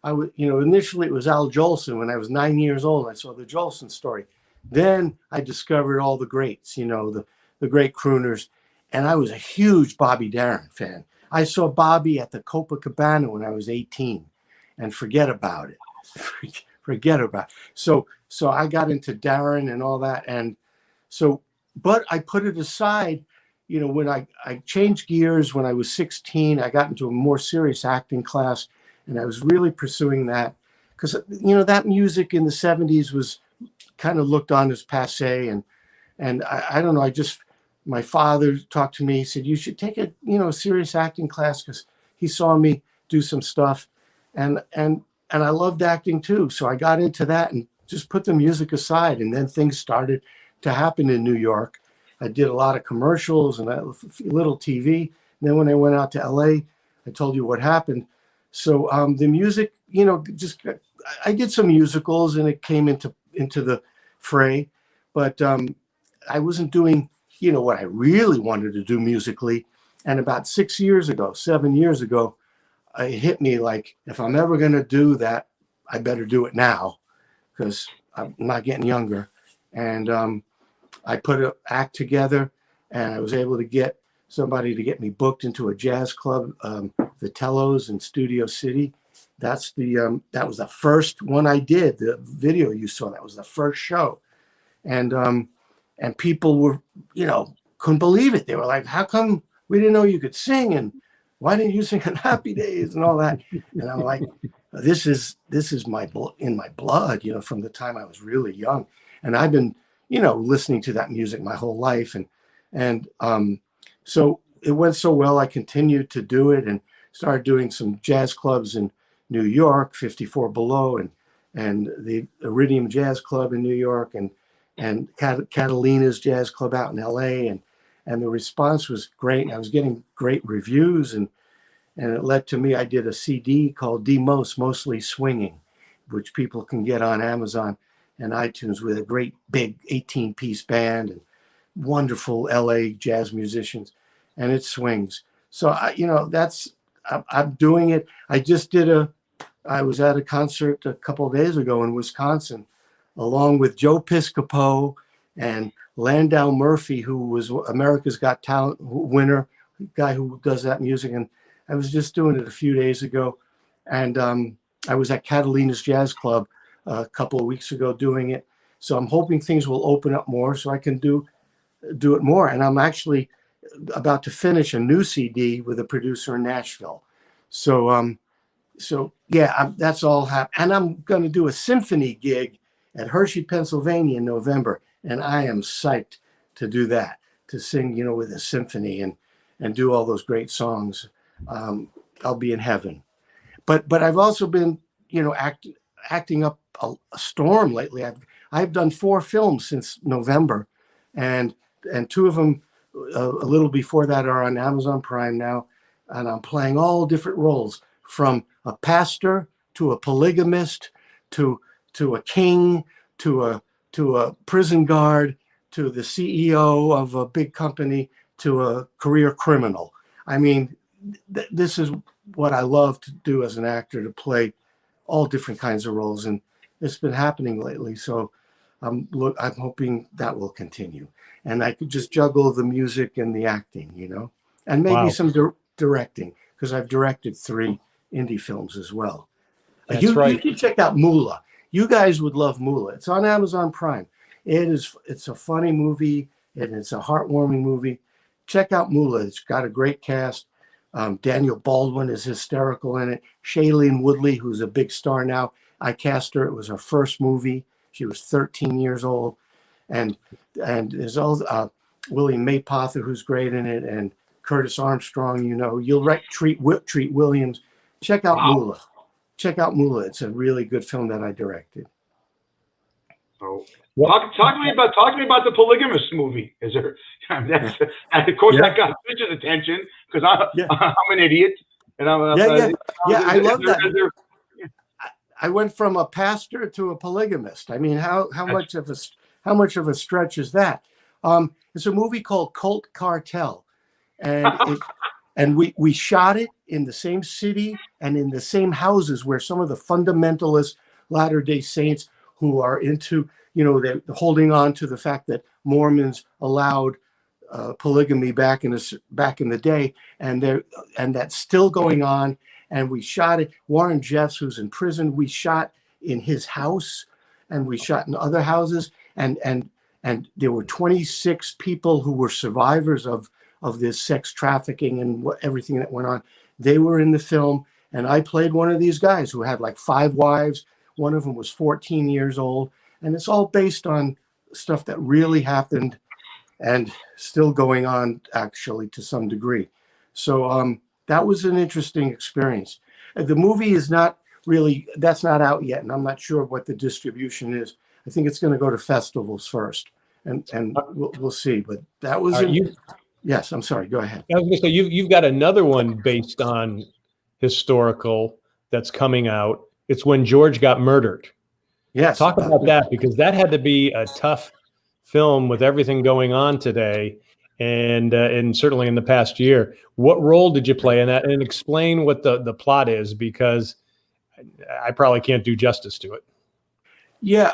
Initially it was Al Jolson. When I was 9 years old, I saw the Jolson story. Then I discovered all the greats, you know, the great crooners. And I was a huge Bobby Darin fan. I saw Bobby at the Copacabana when I was 18, and forget about it. Forget about it. So I got into Darin and all that. And so, but I put it aside, you know, when I changed gears when I was 16, I got into a more serious acting class, and I was really pursuing that because, you know, that music in the 70s was kind of looked on as passé. And I don't know, my father talked to me, he said, you should take a, you know, serious acting class, because he saw me do some stuff. And I loved acting too. So I got into that and just put the music aside. And then things started to happen in New York. I did a lot of commercials and a little TV. And then when I went out to LA, I told you what happened. So the music, you know, I did some musicals and it came into the fray. But I wasn't doing, you know, what I really wanted to do musically. And about 7 years ago, it hit me like, if I'm ever going to do that, I better do it now, because I'm not getting younger. And I put an act together, and I was able to get somebody to get me booked into a jazz club, Vitello's in Studio City. That was the first one I did. The video you saw, that was the first show. And people were, you know, couldn't believe it. They were like, how come we didn't know you could sing? And why didn't you sing on Happy Days and all that? And I'm like, this is in my blood, you know, from the time I was really young. And I've been, you know, listening to that music my whole life. And so it went so well, I continued to do it and started doing some jazz clubs in New York, 54 Below, and the Iridium Jazz Club in New York, and Catalina's Jazz Club out in LA, and the response was great. And I was getting great reviews, and it led to me. I did a CD called Mostly Swinging, which people can get on Amazon and iTunes, with a great big 18-piece band and wonderful LA jazz musicians, and it swings. So I'm doing it. I was at a concert a couple of days ago in Wisconsin, along with Joe Piscopo and Landau Murphy, who was America's Got Talent winner, guy who does that music. And I was just doing it a few days ago. And I was at Catalina's Jazz Club a couple of weeks ago doing it. So I'm hoping things will open up more so I can do it more. And I'm actually about to finish a new CD with a producer in Nashville. So that's all happening. And I'm going to do a symphony gig at Hershey, Pennsylvania in November. And I am psyched to do that, to sing, you know, with a symphony and do all those great songs. I'll be in heaven. But I've also been, you know, acting up a storm lately. I've done 4 films since November, and 2 of them a little before that are on Amazon Prime now. And I'm playing all different roles, from a pastor to a polygamist to a king to a prison guard to the CEO of a big company to a career criminal. I mean, this is what I love to do as an actor, to play all different kinds of roles, and it's been happening lately. So I'm hoping that will continue, and I could just juggle the music and the acting, and maybe Wow. some directing, because I've directed 3 indie films as well. That's You right. can check out Moolah. You guys would love Moolah. It's on Amazon Prime. It's a funny movie, and it's a heartwarming movie. Check out Moolah. It's got a great cast. Daniel Baldwin is hysterical in it. Shailene Woodley, who's a big star now. I cast her. It was her first movie. She was 13 years old. And there's all William Mapother, who's great in it, and Curtis Armstrong. You'll Treat Williams. Check out Moolah. Check out Moolah. It's a really good film that I directed. So talk to me about the Polygamous movie. Is there? Of course, that got Rich's attention because I'm an idiot, and I love that. I went from a pastor to a polygamist. I mean, how much of a stretch is that? It's a movie called Cult Cartel, and we shot it in the same city and in the same houses where some of the fundamentalist Latter-day Saints who are into, they're holding on to the fact that Mormons allowed polygamy back in the day, and that's still going on. And we shot it. Warren Jeffs, who's in prison, we shot in his house, and we shot in other houses, and there were 26 people who were survivors of this sex trafficking and everything that went on. They were in the film, and I played one of these guys who had like 5 wives. One of them was 14 years old, and it's all based on stuff that really happened and still going on, actually, to some degree. So that was an interesting experience. The movie is that's not out yet, and I'm not sure what the distribution is. I think it's going to go to festivals first, and we'll see. But that was yes. I'm sorry. Go ahead. I was going to say you've got another one based on historical that's coming out. It's When George Got Murdered. Yes. Talk about that, because that had to be a tough film with everything going on today, and certainly in the past year. What role did you play in that? And explain what the plot is, because I probably can't do justice to it. Yeah.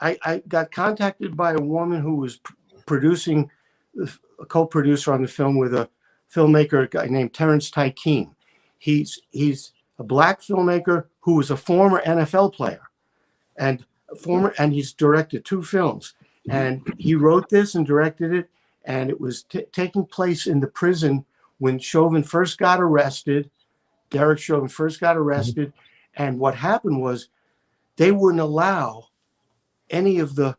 I got contacted by a woman who was producing, a co-producer on the film with a filmmaker, a guy named Terrence Tykeen. He's a black filmmaker who was a former NFL player, and he's directed 2 films. And he wrote this and directed it, and it was taking place in the prison when Chauvin first got arrested. Derek Chauvin first got arrested, and what happened was they wouldn't allow any of the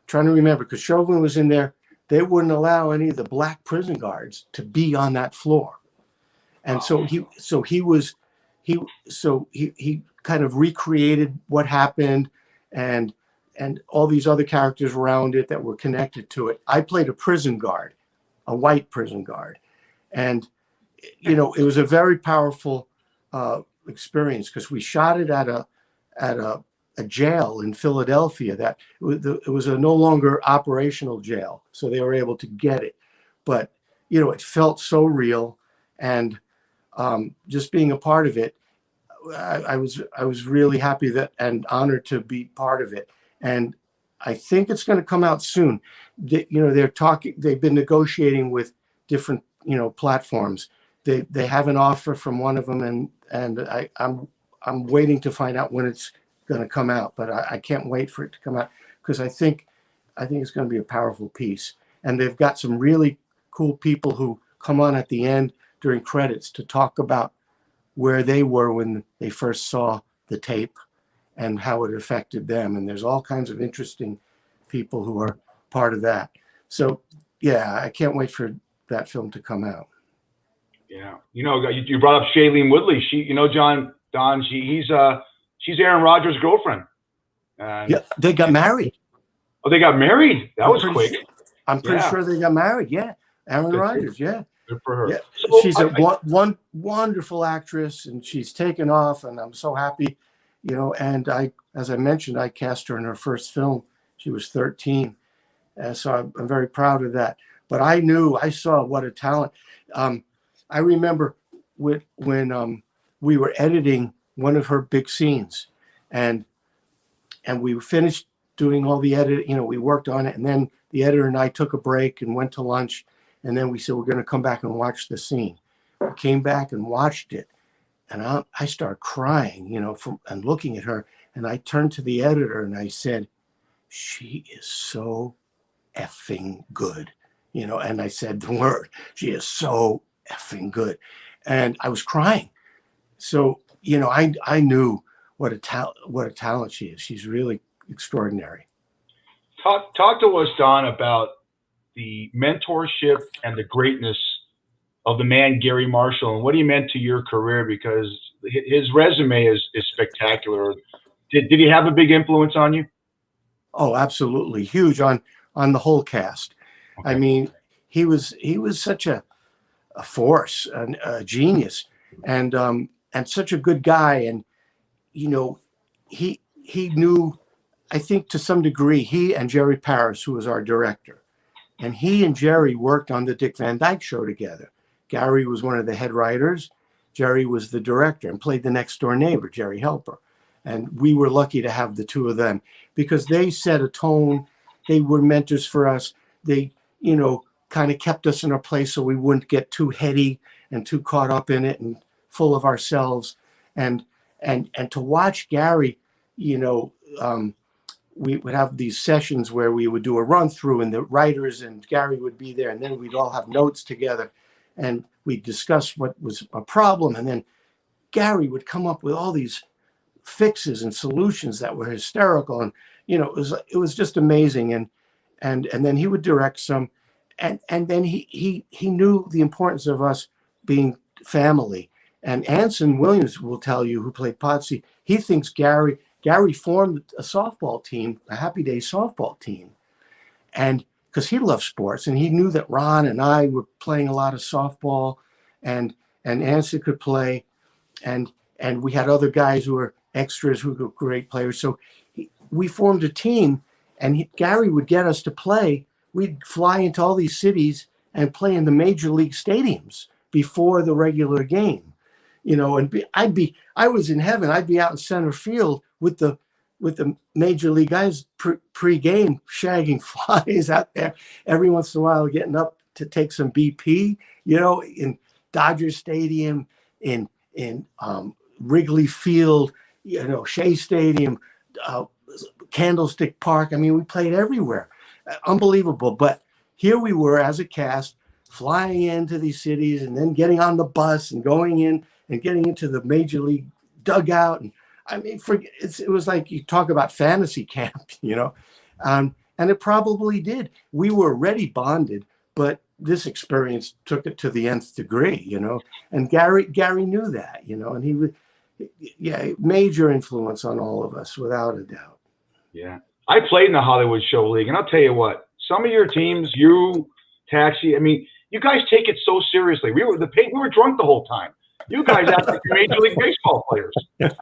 trying to remember, because Chauvin was in there. They wouldn't allow any of the black prison guards to be on that floor, and so he kind of recreated what happened, and all these other characters around it that were connected to it. I played a prison guard, a white prison guard, and it was a very powerful experience, because we shot it at a jail in Philadelphia that it was a no longer operational jail, so they were able to get it. But it felt so real, and just being a part of it, I was really happy and honored to be part of it. And I think it's going to come out soon. They're talking. They've been negotiating with different platforms. They have an offer from one of them, and I'm waiting to find out when it's going to come out. But I can't wait for it to come out, because I think it's going to be a powerful piece. And they've got some really cool people who come on at the end during credits to talk about where they were when they first saw the tape and how it affected them. And there's all kinds of interesting people who are part of that. So yeah, I can't wait for that film to come out. Yeah. You brought up Shailene Woodley. She's Aaron Rodgers' girlfriend. Yeah, they got married. Oh, they got married? That was quick. I'm pretty sure they got married. Yeah. Aaron Rodgers. Yeah. Good for her. Yeah. So she's wonderful actress, and she's taken off, and I'm so happy, and as I mentioned, I cast her in her first film. She was 13. So I'm very proud of that. But I saw what a talent. I remember when we were editing one of her big scenes, and we finished doing all the edit. We worked on it, and then the editor and I took a break and went to lunch, and then we said we're going to come back and watch the scene. We came back and watched it, and I started crying, and looking at her, and I turned to the editor and I said, "She is so effing good," and I said the word, "She is so effing good," and I was crying. So I knew what a talent she is. She's really extraordinary. Talk to us, Don, about the mentorship and the greatness of the man Gary Marshall, and what he meant to your career, because his resume is spectacular. Did he have a big influence on you? Oh, absolutely, huge on the whole cast. Okay. I mean, he was such a force, a genius, and such a good guy. And he knew, I think to some degree, he and Jerry Paris, who was our director, and he and Jerry worked on the Dick Van Dyke Show together. Gary was one of the head writers. Jerry was the director and played the next door neighbor, Jerry Helper. And we were lucky to have the two of them because they set a tone. They were mentors for us. They, kind of kept us in our place so we wouldn't get too heady and too caught up in it and full of ourselves. And to watch Gary, we would have these sessions where we would do a run through and the writers and Gary would be there, and then we'd all have notes together and we'd discuss what was a problem. And then Gary would come up with all these fixes and solutions that were hysterical. And, it was just amazing. And then he would direct some, and then he knew the importance of us being family. And Anson Williams will tell you, who played Potsy, he thinks Gary formed a softball team, a Happy Days softball team. And because he loved sports and he knew that Ron and I were playing a lot of softball and Anson could play. And we had other guys who were extras who were great players. So we formed a team, and Gary would get us to play. We'd fly into all these cities and play in the major league stadiums before the regular game. I was in heaven. I'd be out in center field with the major league guys pre-game, shagging flies out there every once in a while, getting up to take some BP, in Dodger Stadium, in Wrigley Field, Shea Stadium, Candlestick Park. I mean, we played everywhere. Unbelievable. But here we were as a cast flying into these cities and then getting on the bus and going in and getting into the major league dugout. And I mean, it was like you talk about fantasy camp, and it probably did. We were already bonded, but this experience took it to the nth degree, and Gary knew that, and he would, major influence on all of us without a doubt. Yeah. I played in the Hollywood Show League, and I'll tell you what, some of your teams, you, Taxi, I mean, you guys take it so seriously. We were drunk the whole time. You guys act like you're Major League Baseball players.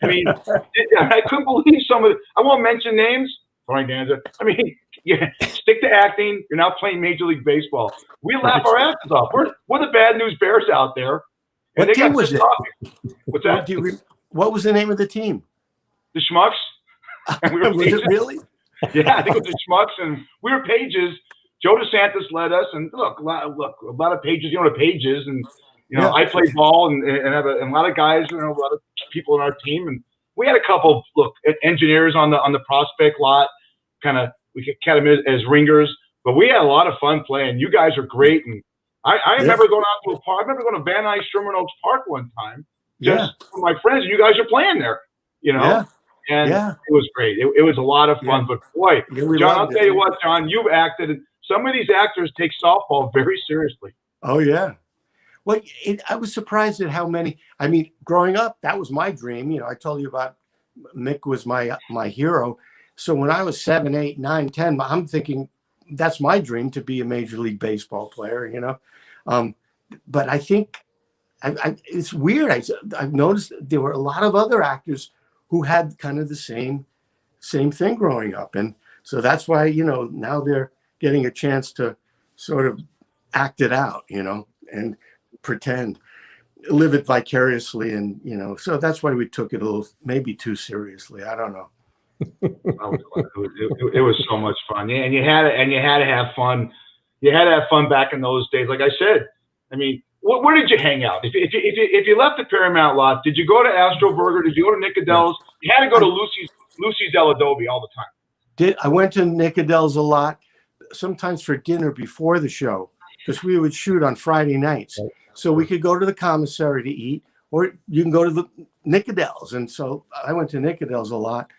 I mean, I couldn't believe some of it. I won't mention names. Frank Danza. I mean, stick to acting. You're not playing Major League Baseball. We laugh our asses off. We're the Bad News Bears out there. And what team was it? What's that? What was the name of the team? The Schmucks. And we were was it really? Yeah, I think it was the Schmucks, and we were Pages. Joe DeSantis led us, and look, a lot of Pages. You know what a Page is, and I played ball and have a lot of guys, a lot of people on our team, and we had a couple engineers on the prospect lot. We could count them as ringers, but we had a lot of fun playing. You guys are great, and I remember going out to a park. I remember going to Van Nuys Sherman Oaks Park one time, just with my friends, and you guys are playing there, Yeah. And it was great. It was a lot of fun. But boy, John, I'll tell you what, John, you've acted. Some of these actors take softball very seriously. Oh yeah. Well, I was surprised at how many. I mean, growing up, that was my dream. I told you about Mick was my hero. So when I was 7, 8, 9, 10, I'm thinking that's my dream to be a Major League Baseball player. But I think it's weird. I've noticed there were a lot of other actors who had kind of the same thing growing up. And So that's why, now they're getting a chance to sort of act it out, and pretend, live it vicariously. And, so that's why we took it a little, maybe too seriously. I don't know. It was so much fun. Yeah, and you had to have fun. You had to have fun back in those days. Like I said, I mean, where did you hang out? If you left the Paramount lot, did you go to Astro Burger? Did you go to Nicodel's? You had to go to Lucy's El Adobe all the time. I went to Nicodel's a lot, sometimes for dinner before the show, because we would shoot on Friday nights. So we could go to the commissary to eat, or you can go to the Nicodel's. And so I went to Nicodel's a lot.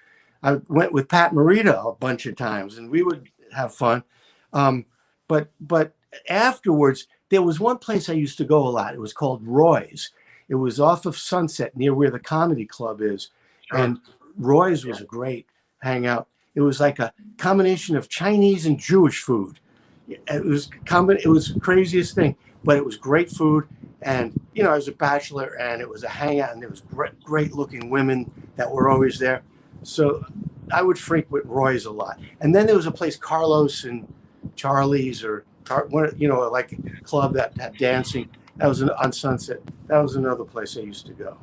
I went with Pat Morita a bunch of times, and we would have fun. But afterwards, there was one place I used to go a lot. It was called Roy's. It was off of Sunset, near where the comedy club is. Sure. And Roy's was a great hangout. It was like a combination of Chinese and Jewish food. It was the craziest thing, but it was great food. And, I was a bachelor, and it was a hangout, and there was great looking women that were always there. So I would frequent Roy's a lot. And then there was a place, Carlos and Charlie's, or like a club that had dancing. That was on Sunset. That was another place I used to go.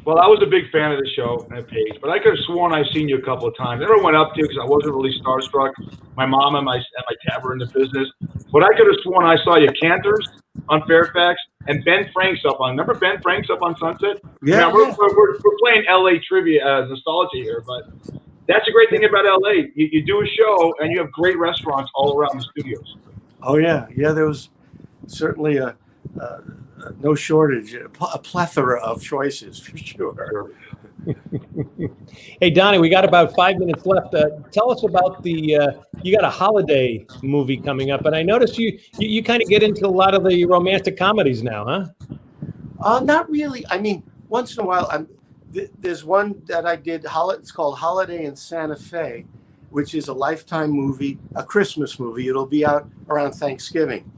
Well, I was a big fan of the show and Paige, but I could have sworn I've seen you a couple of times. I never went up to you because I wasn't really starstruck. My mom and my dad were in the business. But I could have sworn I saw you Cantors on Fairfax and Ben Franks up on. Remember Ben Franks up on Sunset? Yeah. We're playing LA trivia nostalgia here, but that's a great thing about LA. You do a show and you have great restaurants all around the studios. Oh yeah, there was certainly no shortage, a plethora of choices for sure. Hey, Donnie, we got about 5 minutes left. Tell us about you got a holiday movie coming up, and I noticed you kind of get into a lot of the romantic comedies now, huh? Not really. I mean, once in a while, there's one that I did. It's called Holiday in Santa Fe, which is a Lifetime movie, a Christmas movie. It'll be out around Thanksgiving.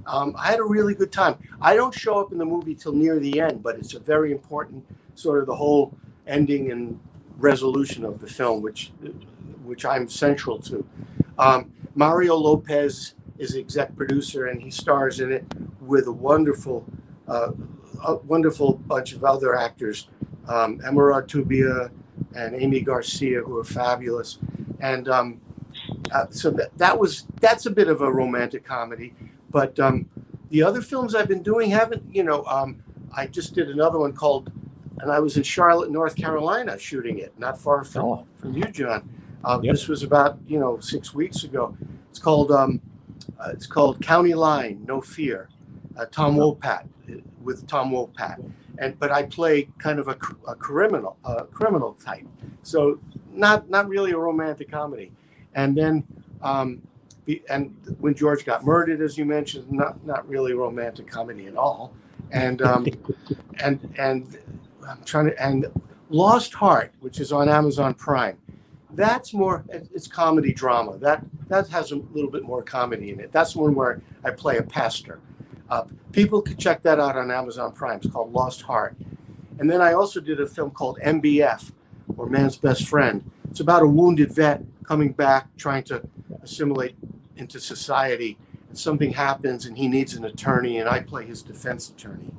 I had a really good time. I don't show up in the movie till near the end, but it's a very important sort of the whole ending and resolution of the film, which I'm central to. Mario Lopez is exec producer, and he stars in it with a wonderful bunch of other actors, Emerald Tubia and Amy Garcia, who are fabulous. And so that's a bit of a romantic comedy. But the other films I've been doing haven't, I just did another one called, and I was in Charlotte, North Carolina, shooting it, not far from you, John. Yep. This was about 6 weeks ago. It's called County Line, No Fear. Tom Wopat, with Tom Wopat, but I play kind of a criminal type. So not really a romantic comedy. And then and When George Got Murdered, as you mentioned, not really a romantic comedy at all. And and Lost Heart, which is on Amazon Prime, that's more, it's comedy drama. That has a little bit more comedy in it. That's one where I play a pastor. People could check that out on Amazon Prime. It's called Lost Heart. And then I also did a film called MBF, or Man's Best Friend. It's about a wounded vet coming back, trying to assimilate into society. And something happens, and he needs an attorney, and I play his defense attorney.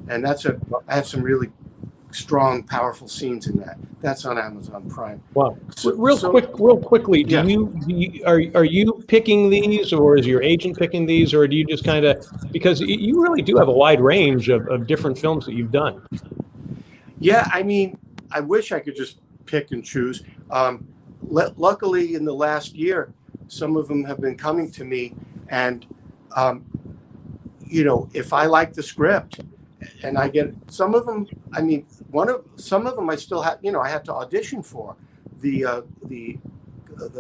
And I have some really strong, powerful scenes in that. That's on Amazon Prime. Wow. Real quickly, are you picking these, or is your agent picking these, or do you just kind of, because you really do have a wide range of different films that you've done? Yeah, I mean, I wish I could just pick and choose. Luckily, in the last year, some of them have been coming to me, and if I like the script, and I get some of them. I mean, some of them I still have. I had to audition for the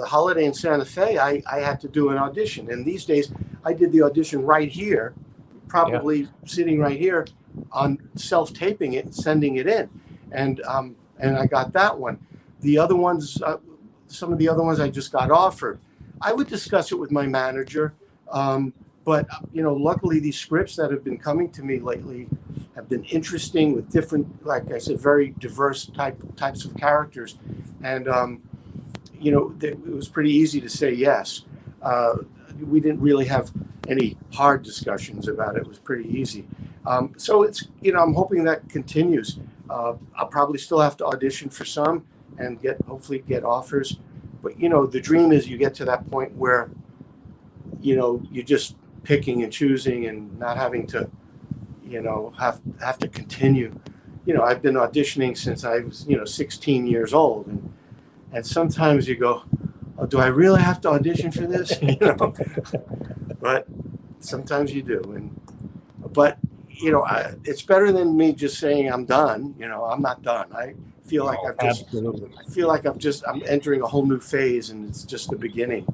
Holiday in Santa Fe. I had to do an audition, and these days I did the audition right here, probably sitting right here, on self-taping it and sending it in, and I got that one. The other ones, some of the other ones I just got offered. I would discuss it with my manager. But, luckily these scripts that have been coming to me lately have been interesting, with different, like I said, very diverse types of characters. And, it was pretty easy to say yes. We didn't really have any hard discussions about it. It was pretty easy. So it's, I'm hoping that continues. I'll probably still have to audition for some and hopefully get offers. But, the dream is you get to that point where, you're just picking and choosing and not having to, have to continue. I've been auditioning since I was, 16 years old. And sometimes you go, oh, do I really have to audition for this? But sometimes you do. But it's better than me just saying I'm done. I'm not done. I feel like I'm entering a whole new phase, and it's just the beginning.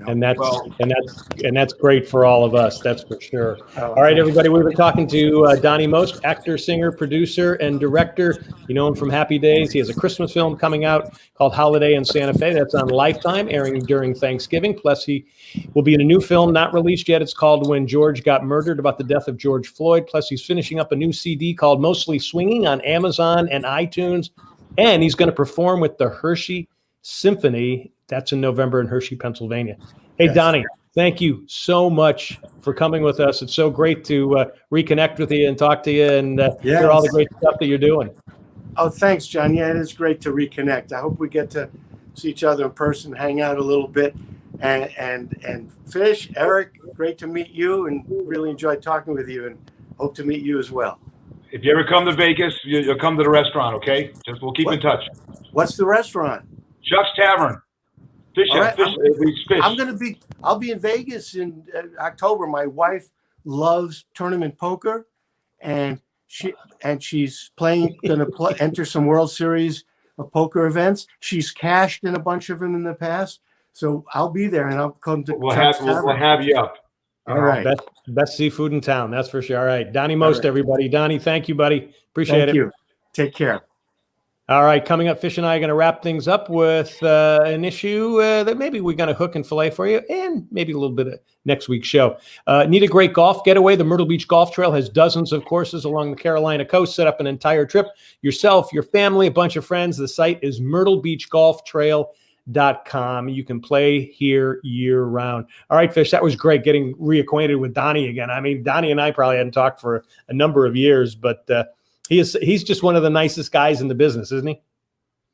And that's great for all of us. That's for sure. All right, everybody. We were talking to Donnie Most, actor, singer, producer, and director. You know him from Happy Days. He has a Christmas film coming out called Holiday in Santa Fe. That's on Lifetime, airing during Thanksgiving. Plus, he will be in a new film not released yet. It's called When George Got Murdered, about the death of George Floyd. Plus, he's finishing up a new CD called Mostly Swinging on Amazon and iTunes. And he's going to perform with the Hershey Symphony. That's in November in Hershey, Pennsylvania. Hey, yes. Donnie, thank you so much for coming with us. It's so great to reconnect with you and talk to you and hear all the great stuff that you're doing. Oh, thanks, John. Yeah, it is great to reconnect. I hope we get to see each other in person, hang out a little bit. And Fish, Eric, great to meet you and really enjoyed talking with you and hope to meet you as well. If you ever come to Vegas, you'll come to the restaurant, okay? We'll keep in touch. What's the restaurant? Chuck's Tavern. Fish. I'll be in Vegas in October. My wife loves tournament poker, and she's going to enter some World Series of poker events. She's cashed in a bunch of them in the past, so I'll be there and I'll come to. We'll have you up. All right. Best seafood in town. That's for sure. All right. Donnie Most, everybody. Donnie, thank you, buddy. Appreciate it. Thank you. Take care. All right. Coming up, Fish and I are going to wrap things up with an issue that maybe we're going to hook and fillet for you and maybe a little bit of next week's show. Need a great golf getaway? The Myrtle Beach Golf Trail has dozens of courses along the Carolina coast. Set up an entire trip. Yourself, your family, a bunch of friends. The site is myrtlebeachgolftrail.com. You can play here year round. All right, Fish, that was great getting reacquainted with Donnie again. I mean, Donnie and I probably hadn't talked for a number of years, but he's just one of the nicest guys in the business, isn't he?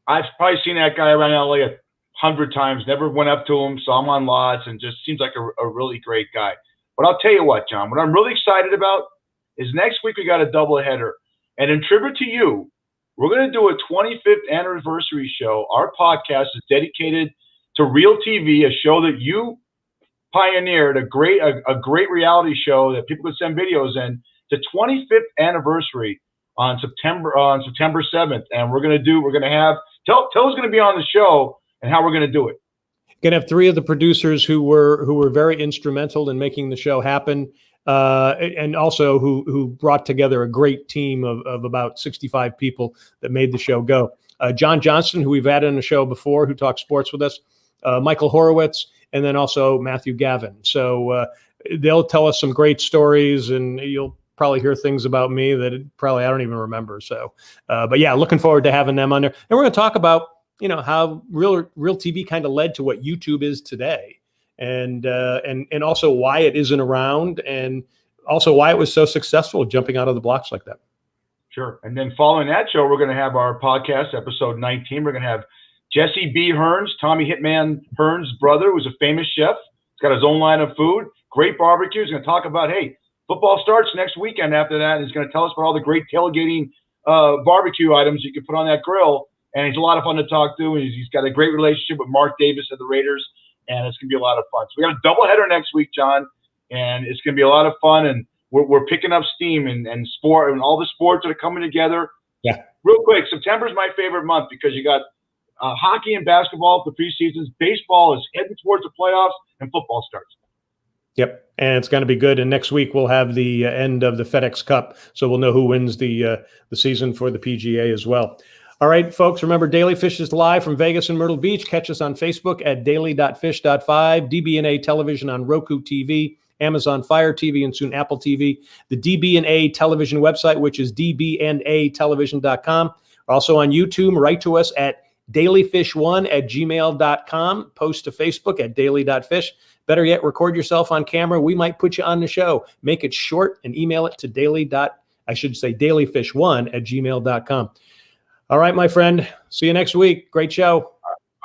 I've probably seen that guy around LA 100 times, never went up to him, saw him on lots, and just seems like a really great guy. But I'll tell you what, John, what I'm really excited about is next week we got a doubleheader. And in tribute to you, we're going to do a 25th anniversary show. Our podcast is dedicated to Real TV, a show that you pioneered, a great reality show that people could send videos in. It's the 25th anniversary on September 7th, and we're going to have Tell's going to be on the show and how we're going to do it. Going to have three of the producers who were very instrumental in making the show happen. And also who brought together a great team of about 65 people that made the show go. John Johnston, who we've had on the show before, who talks sports with us, Michael Horowitz, and then also Matthew Gavin. So they'll tell us some great stories, and you'll probably hear things about me that I don't even remember. So, but yeah, looking forward to having them on there. And we're going to talk about, how real TV kind of led to what YouTube is today. And also why it isn't around, and also why it was so successful jumping out of the blocks like that. Sure. And then following that show, we're going to have our podcast, episode 19. We're going to have Jesse B. Hearns, Tommy Hitman Hearns' brother, who's a famous chef. He's got his own line of food, great barbecue. He's going to talk about, football starts next weekend after that. And he's going to tell us about all the great tailgating barbecue items you can put on that grill. And he's a lot of fun to talk to. And he's got a great relationship with Mark Davis of the Raiders. And it's going to be a lot of fun. So we got a doubleheader next week, John, and it's going to be a lot of fun. And we're picking up steam and sport and all the sports that are coming together. Yeah. Real quick, September is my favorite month because you got hockey and basketball for preseasons. Baseball is heading towards the playoffs, and football starts. Yep, and it's going to be good. And next week we'll have the end of the FedEx Cup, so we'll know who wins the season for the PGA as well. All right, folks, remember Daily Fish is live from Vegas and Myrtle Beach. Catch us on Facebook at daily.fish.5, DB&A Television on Roku TV, Amazon Fire TV, and soon Apple TV. The DB&A Television website, which is dbnatelevision.com. We're also on YouTube. Write to us at Dalyfish1@gmail.com. Post to Facebook at daily.fish. Better yet, record yourself on camera. We might put you on the show. Make it short and email it to dalyfish1@gmail.com. All right, my friend. See you next week. Great show.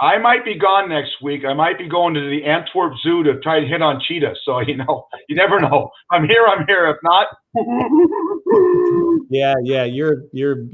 I might be gone next week. I might be going to the Antwerp Zoo to try to hit on cheetahs. So, you never know. I'm here. If not. Yeah. You're